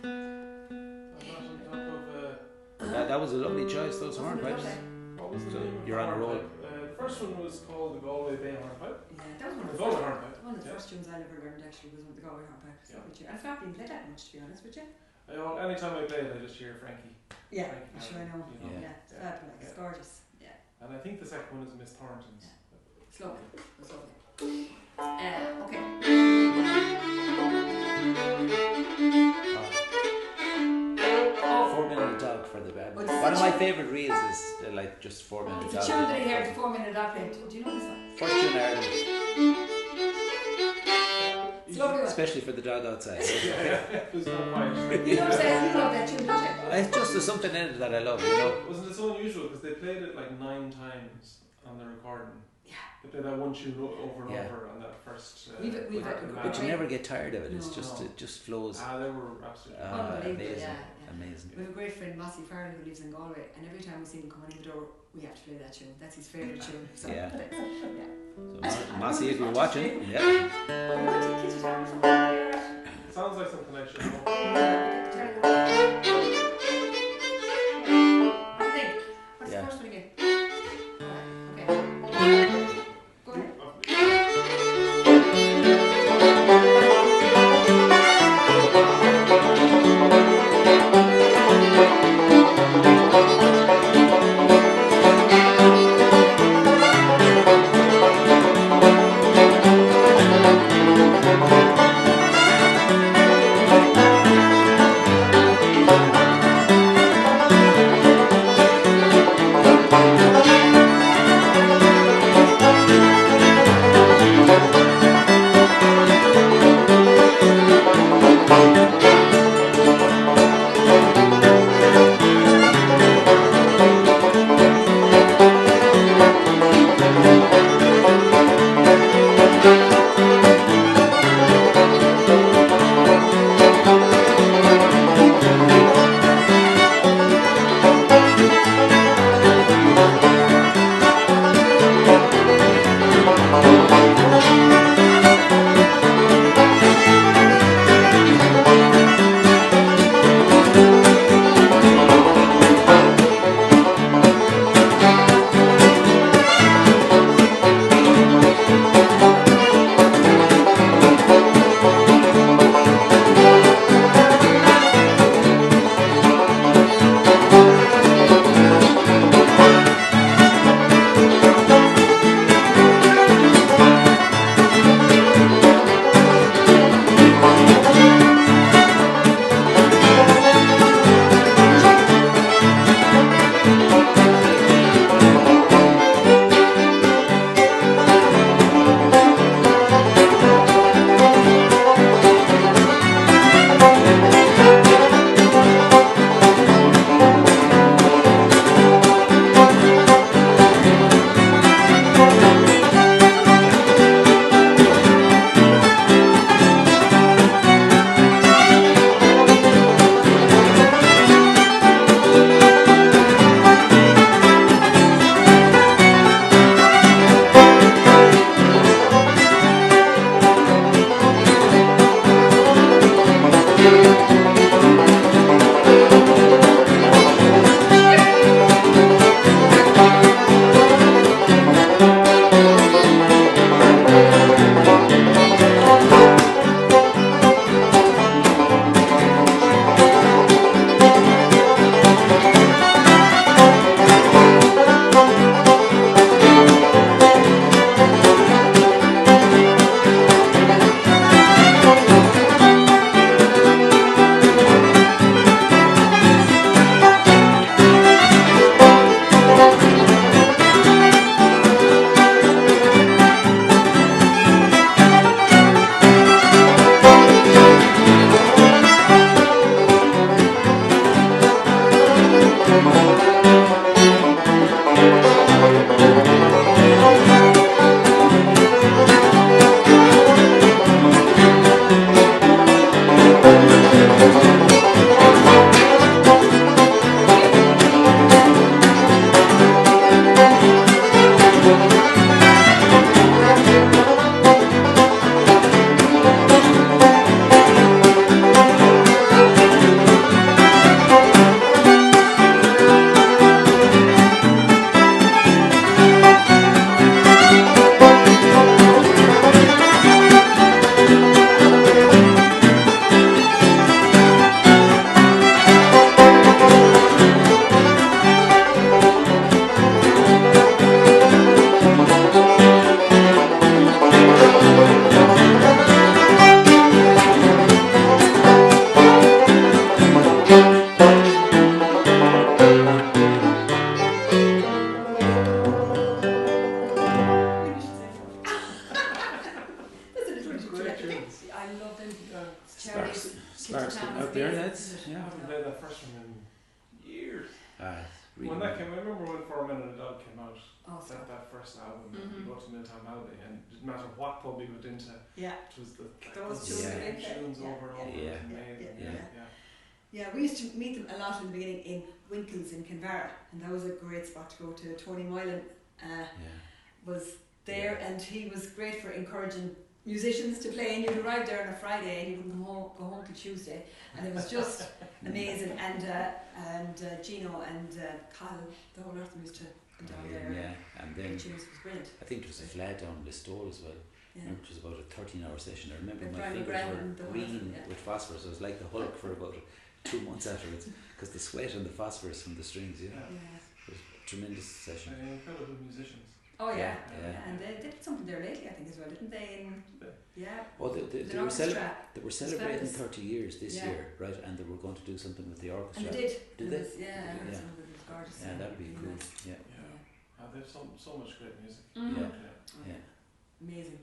I'm not on top of. That was a lovely choice. Those hornpipes. What was the So name of you're the on a roll. hornpipe? The first one was called the Galway Bay Hornpipe. Yeah, that was The Galway Hornpipe. one of the first tunes I ever learned actually was with the Galway Hornpipe. So I forgot to play that much, to be honest with you. Anytime I play it, I just hear Frankie. Yeah, Frankie I'm sure I know. you know. Yeah, it's fabulous. It's gorgeous. Yeah. And I think the second one is Miss Thornton's. It's lovely. It's lovely. Okay. 4 Minute Dog for the band. Well, One of my favourite reels is like just 4 Minute It's Dog. a tune that I heard the 4 minute update. Do you know this one? First tune in Ireland, It's a lovely one. especially for the dog outside. There's no point. You know what I'm saying? You love that tune, don't you? It's just there's something in it that I love, you know. Wasn't it so unusual because they played it like 9 times on the recording? Yeah. They played that one tune over and Yeah. over on that first. We've record. But you never get tired of it. It's No. just it just flows. They were absolutely. Unbelievable, Amazing, yeah. amazing. We have a great friend, Mossy Farrell, who lives in Galway, and every time we see him coming in the door, we have to play that tune. That's his favourite tune. So, Yeah. yeah. So Massey, if you're watching, yeah. Sounds like something I should know. What do you think? What's Yeah. the first one again? Okay. Go ahead. Thank Yeah. I haven't played that first one in years. Really When that came, I remember when For a Men and a Dog came out, Oh, so. that first album, Mhm. you go to Milltown Malbay, and it didn't matter what pub you went into, Yeah. it was the Those tunes same again. tunes Yeah, over and over. yeah, It was amazing. yeah. Yeah. Yeah, we used to meet them a lot in the beginning in Winkles in Kinvara, and that was a great spot to go to. Tony Moylan was there, and he was great for encouraging musicians to play. And you'd arrive there on a Friday, and you wouldn't go home till Tuesday, and it was just amazing. And Gino and Kyle, the whole lot of them used to come down there. Yeah, and then Tunes was brilliant. I think there was a flat down Listowel as well. Yeah. Which was about a 13-hour session. I remember With my Brian fingers McGrath were and the whole green lot, yeah. with phosphorus. I was like the Hulk for about 2 months afterwards because the sweat and the phosphorus from the strings. Yeah, Yeah. it was a tremendous session. And incredible musicians. Oh yeah. Yeah. And they did something there lately, I think, as well, didn't they? Yeah. Oh, they The were orchestra. they were celebrating fabulous. 30 years this Yeah. year, right? And they were going to do something with the And orchestra. they did. Did And they? it was- yeah, I heard Yeah. some of it was gorgeous. Yeah, that'd be Really cool. nice. Yeah, Yeah. There's so much great music. Mhm. Yeah. Yeah. yeah. Amazing.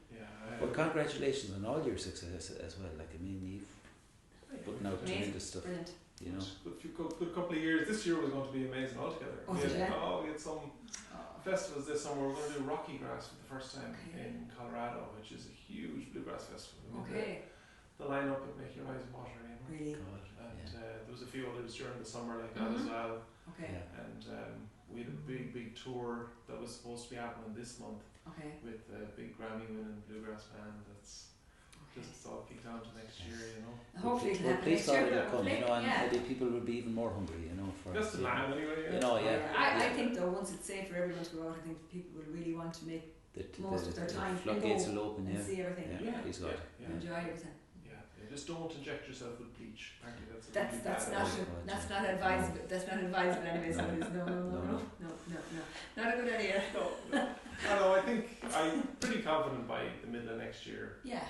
Well, congratulations on all your success as well. Like, I mean, you've putting out Amazing. tremendous stuff. Brilliant. You know. Good couple of years. This year was going to be amazing altogether. Oh, did it? We had some festivals this summer. We're going to do Rocky Grass for the first time in Colorado, which is a huge bluegrass festival. I mean, Okay. The lineup would make your eyes water, you know. Really? God, And yeah. there was a few others during the summer like that as Mhm. well. Okay. Yeah. And we had a big tour that was supposed to be happening this month Okay. with a big Grammy-winning bluegrass band. That's just all kicked on to next year, you know. Hopefully it'll Well, happen please next God year. it'll come, you know, and Yeah. maybe people will be even more hungry, you know, for Just to land anyway. Yeah. You know, yeah. I think though, once it's safe for everyone to go out, I think people will really want to make most of their time the floodgates and will open, and yeah. see everything. Yeah, Yeah. please God. Yeah. Enjoy everything. Yeah. Just don't inject yourself with bleach. Apparently that's a That's really that's bad not idea. that's not advisable. That's not advisable anyway. So it's no. Not a good idea. No. I know. I think I'm pretty confident by the middle of next year Yeah.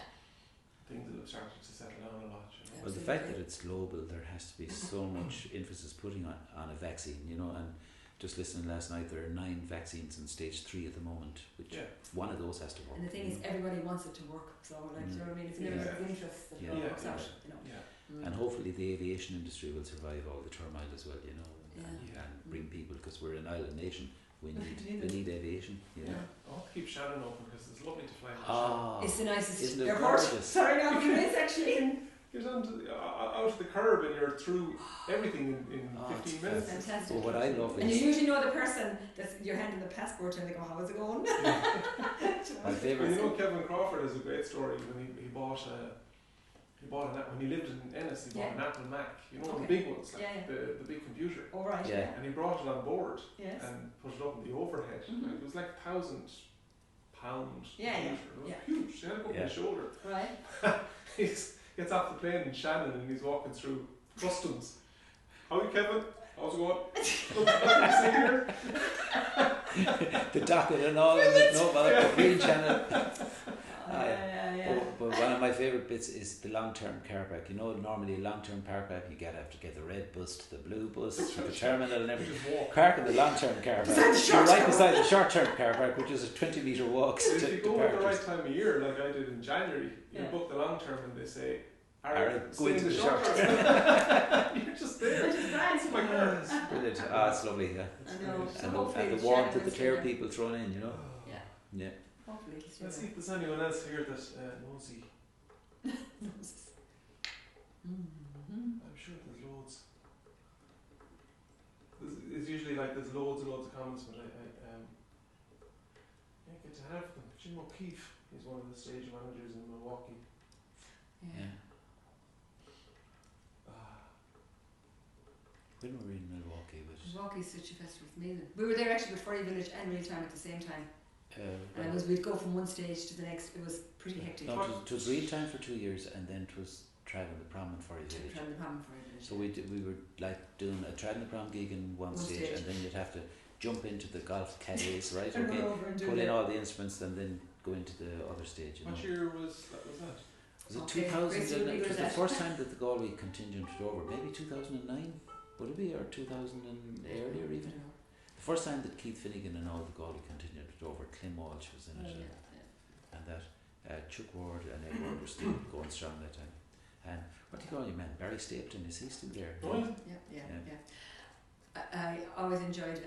things will have started to settle down a lot. You know? Well, the fact that it's global, there has to be so much emphasis putting on a vaccine, you know, and just listening last night, there are 9 vaccines in stage 3 at the moment, which Yeah. one of those has to work. And the thing is, everybody wants it to work. So like, do you know what I mean? It's in everyone's interest that it all Yeah. works out. You know. Yeah. And hopefully the aviation industry will survive all the turmoil as well, you know, Yeah. and bring people, because we're an island nation, we We need need it. aviation, you know. I'll keep Shannon open because it's lovely to fly. in Ah, It's the nicest isn't it airport. gorgeous? Sorry, no, it is actually. Shannon. You're out to the curb and you're through everything in Oh, 15 it's minutes. Fantastic. Well, what I love And you is usually know the person that's you're handing the passport to and they go, how is it going? my And favourite. you know, Kevin Crawford has a great story when he bought when he lived in Ennis. He bought Yeah. an Apple Mac. You know, Okay. the big ones, like Yeah. the big computer. All right. Yeah. And he brought it on board Yes. and put it up in the overhead. Mhm. It was like £1,000 Yeah, yeah, computer. It was yeah. huge. He had it up Yeah. his shoulder. Right. He gets off the plane in Shannon and he's walking through customs. How are you, Kevin? How's it going? Nothing to see here? The docket and all, and no bother, the green channel. Yeah. But one of my favourite bits is the long-term car park. You know, normally a long-term car park, you have to get the red bus to the blue bus from the terminal and everything. Just walk. Park in the long-term car park. You're right beside the short-term car park, which is a 20-metre walk If to you go at the parkers. right time of year, like I did in January, you Yeah. book the long term and they say, Go into the short term. You're just there. Which is nice. My car. It's brilliant. Ah, it's lovely, yeah. I know. So And hopefully the Shannon warmth that will the stay Clare there. people thrown in, you know. Yeah. Yeah. Hopefully it'll stay Let's see there. if there's anyone else here that knows you. Mhm. I'm sure there's loads. It's usually like there's loads and loads of comments, but I get to have them. Jim O'Keefe is one of the stage managers in Milwaukee. Yeah. When were we in Milwaukee? Milwaukee's such a festival, it's amazing. We were there actually with Fahy Village and Real Time at the same time. And it was, we'd go from one stage to the next. It was pretty hectic. No, it was real time for 2 years, and then it was Travel the Prom and Fahy Village. Trying the Prom for Village. So we were like doing a Travel the Prom gig in one stage, and then you'd have to jump into the golf caddies, right? And Okay, run over and do pull in the- all the instruments, and then go into the other stage. You know. What year was that? Was it Okay, 2000? Grace, you'll be It good was at the that. first time that the Galway contingent was over. Maybe 2009, would it be, or 2000 and earlier I even? don't know. The first time that Keith Finnegan and all the Galway contingent was over, Clem Walsh was in Oh, it, yeah. and that Chuck Ward and Ed Ward were still going strong that time. And what do you call your man? Barry Stapleton, is he still there? Oh, Yeah. I always enjoyed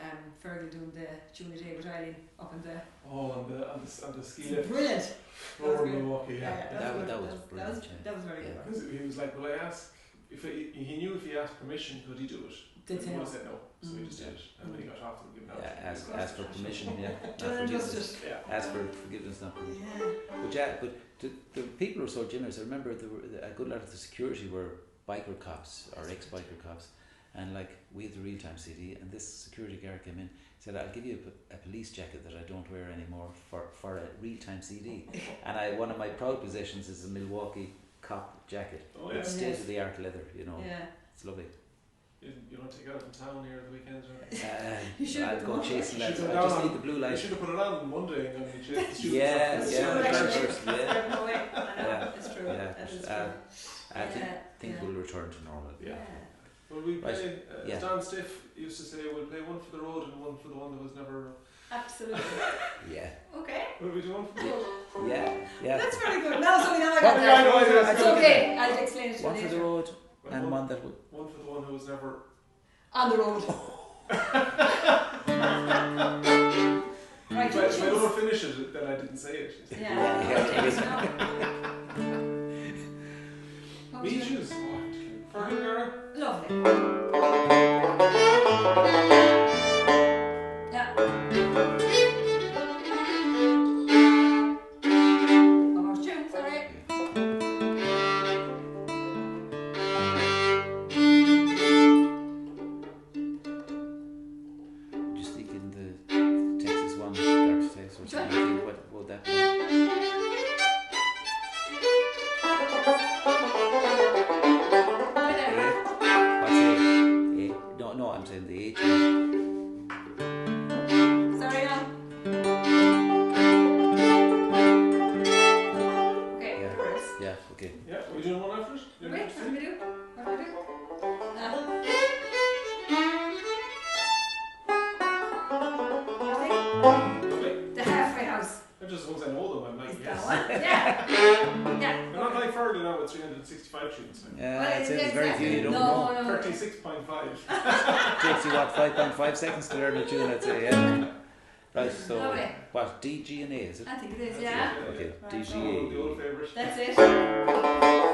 Fergal doing the tune a day with Eileen up in the. on the ski lift. Brilliant. Over Milwaukee, yeah. That was brilliant. That was very good. Because he was like, "Will I ask?" He knew if he asked permission, could he do it? Did He say would no. have said no, so he just did it. And when he got off, he gave out. Yeah, ask for permission, yeah. Done Not and forgiveness. dusted. Yeah. Ask for forgiveness, not permission. Yeah. But the people were so generous. I remember a good lot of the security were biker cops or ex-biker cops, and like we had the real-time CD, and this security guard came in, said, "I'll give you a police jacket that I don't wear anymore for a real-time CD." And one of my proud possessions is a Milwaukee cop jacket. Oh, yeah. It's state-of-the-art leather, you know. Yeah. It's lovely. You don't take it out from town here at the weekends, or? You should I'll go chasing that. should go I just down need the blue You light. should have put it on Monday and then you chase the students. Yeah, up. yeah, Actually, first, yeah. there's no way. I know, Yeah. it's true. Yeah, That is uh, true. I think Yeah, things yeah. will return to normal. Yeah. Well, we Right. play, Yeah. Don Stiff used to say, we'll play one for the road and one for the one that was never. Absolutely. Yeah, Okay. What are we doing? yeah. That's very good. Now, so we know I What- got Yeah, I know, I know, that. It's I know. okay. I'll explain it to you One for the later. road and one, one that would. one for the one who was never. On the road. Right, If I choose. don't finish it, then I didn't say it. Yeah. What would Me you- choose. For him, Gara? Lovely. Yeah. About you, sorry. Just thinking the Texas one, Dark Texas or Which one? something. What would that be? Right there. What's A? No, I'm saying the H one. Sorry, now. Okay, Yeah. reverse. Yeah, okay. Yeah, are we doing one after it? Yeah, Wait, what do we do? What do we do? Ah. Lovely. The halfway house. I just, once I know them, I'm like, Is that yes. one? Yeah. Yeah. I'm not like Fergal now with 365 tunes. Yeah, Well, I'd say there's very few exactly. you don't No, know. no. 36.5. Takes you what, 5.5 seconds to learn a tune, I'd say, yeah. Right, so Lovely. what, D, G and A, is it? I think it is, That's yeah. it, Okay, Right. D, G, Oh, the A. old favourite. That's it.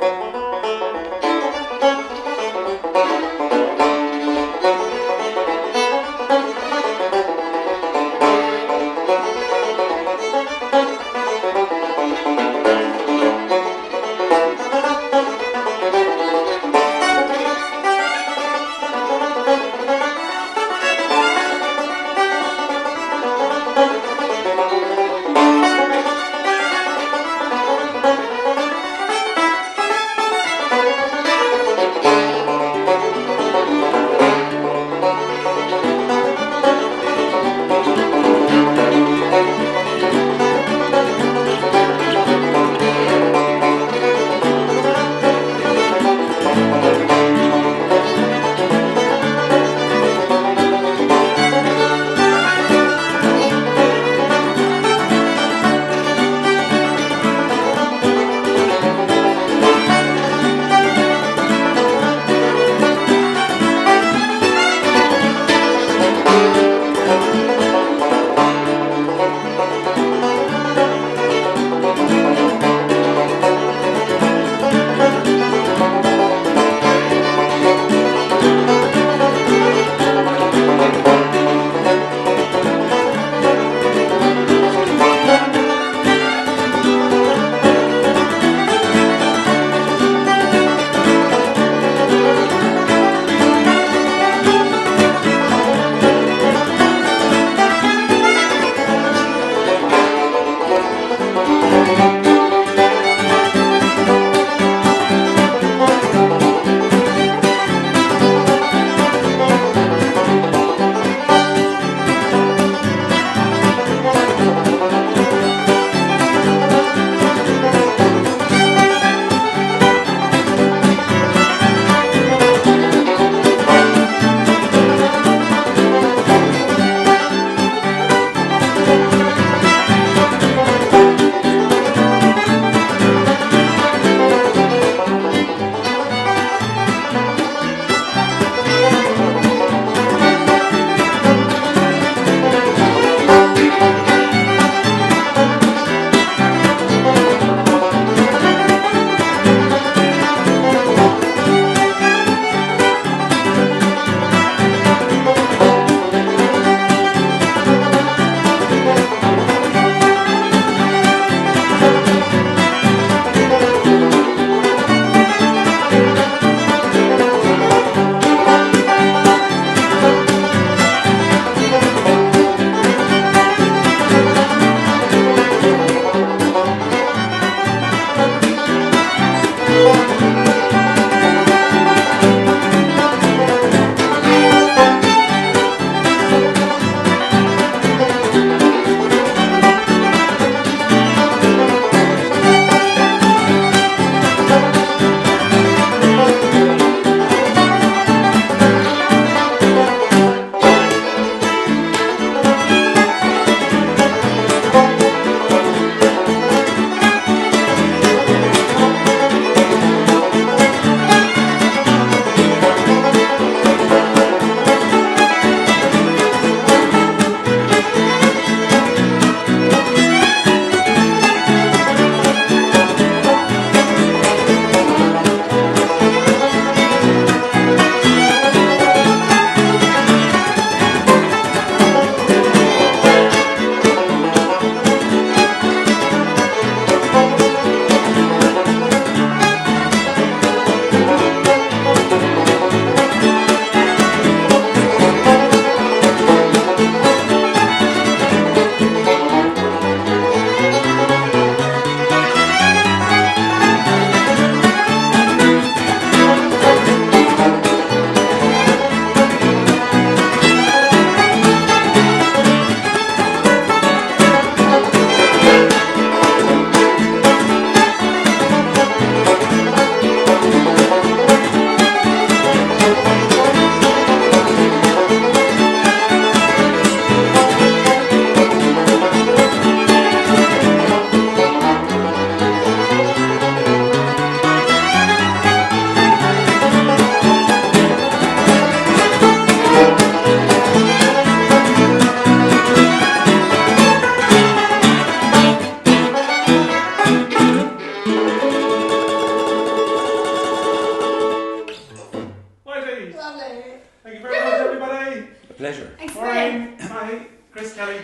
Chris Kelly,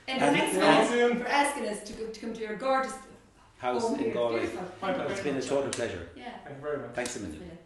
And And thanks see you man soon. for asking us to come to your gorgeous House home in here. Galway. Beautiful. My Thank you pleasure. It's very been a much. total pleasure. Yeah. Thank you very much. Thanks a million. Brilliant.